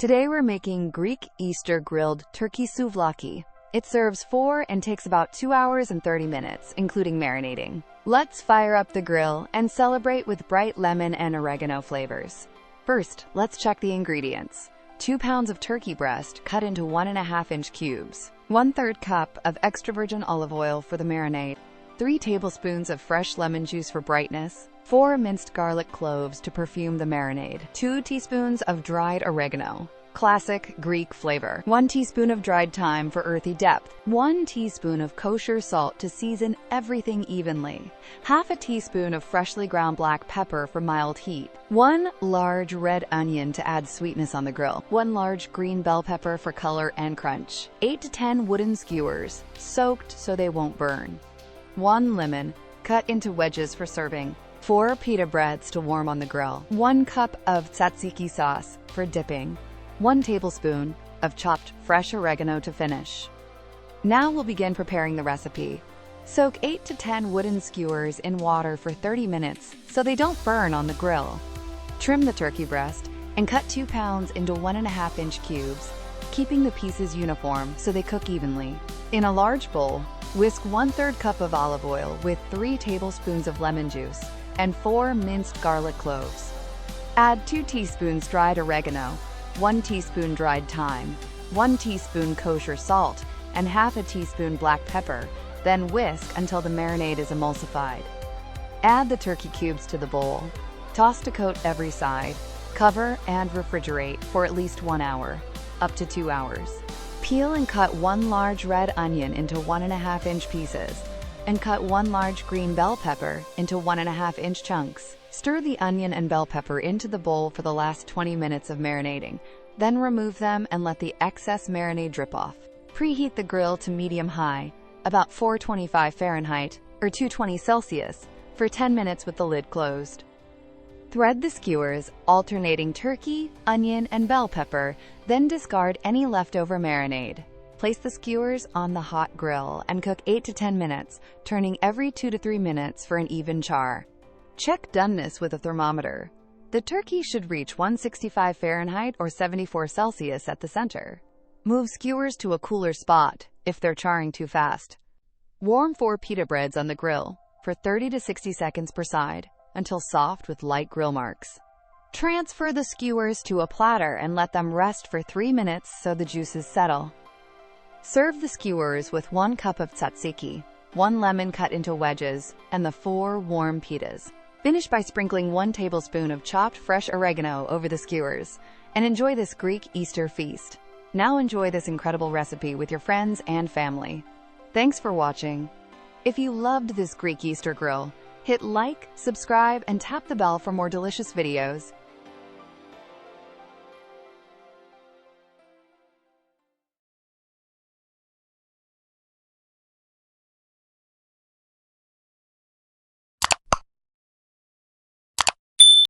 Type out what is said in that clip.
Today we're making Greek Easter grilled turkey souvlaki. It serves 4 and takes about 2 hours and 30 minutes, including marinating. Let's fire up the grill and celebrate with bright lemon and oregano flavors. First, let's check the ingredients. 2 pounds of turkey breast cut into 1.5-inch cubes. 1/3 cup of extra virgin olive oil for the marinade. 3 tablespoons of fresh lemon juice for brightness. 4 minced garlic cloves to perfume the marinade. 2 teaspoons of dried oregano. Classic Greek flavor. 1 teaspoon of dried thyme for earthy depth. 1 teaspoon of kosher salt to season everything evenly. Half a teaspoon of freshly ground black pepper for mild heat. 1 large red onion to add sweetness on the grill. 1 large green bell pepper for color and crunch. 8 to 10 wooden skewers, soaked so they won't burn. 1 lemon, cut into wedges for serving. 4 pita breads to warm on the grill. 1 cup of Tzatziki sauce for dipping. 1 tablespoon of chopped fresh oregano to finish. Now we'll begin preparing the recipe. Soak 8 to 10 wooden skewers in water for 30 minutes so they don't burn on the grill. Trim the turkey breast and cut 2 pounds into 1.5-inch cubes, keeping the pieces uniform so they cook evenly. In a large bowl, whisk 1/3 cup of olive oil with 3 tablespoons of lemon juice and 4 minced garlic cloves. Add 2 teaspoons dried oregano, 1 teaspoon dried thyme, 1 teaspoon kosher salt, and half a teaspoon black pepper, then whisk until the marinade is emulsified. Add the turkey cubes to the bowl. Toss to coat every side. Cover and refrigerate for at least 1 hour, up to 2 hours. Peel and cut 1 large red onion into 1.5-inch pieces, and cut 1 large green bell pepper into 1.5-inch chunks. Stir the onion and bell pepper into the bowl for the last 20 minutes of marinating, then remove them and let the excess marinade drip off. Preheat the grill to medium-high, about 425 Fahrenheit or 220 Celsius, for 10 minutes with the lid closed. Thread the skewers, alternating turkey, onion, and bell pepper, then discard any leftover marinade. Place the skewers on the hot grill and cook 8 to 10 minutes, turning every 2 to 3 minutes for an even char. Check doneness with a thermometer. The turkey should reach 165 Fahrenheit or 74 Celsius at the center. Move skewers to a cooler spot if they're charring too fast. Warm 4 pita breads on the grill for 30 to 60 seconds per side until soft with light grill marks. Transfer the skewers to a platter and let them rest for 3 minutes so the juices settle. Serve the skewers with 1 cup of tzatziki, 1 lemon cut into wedges, and the 4 warm pitas. Finish by sprinkling 1 tablespoon of chopped fresh oregano over the skewers, and enjoy this Greek Easter feast. Now enjoy this incredible recipe with your friends and family. Thanks for watching. If you loved this Greek Easter grill, hit like, subscribe, and tap the bell for more delicious videos.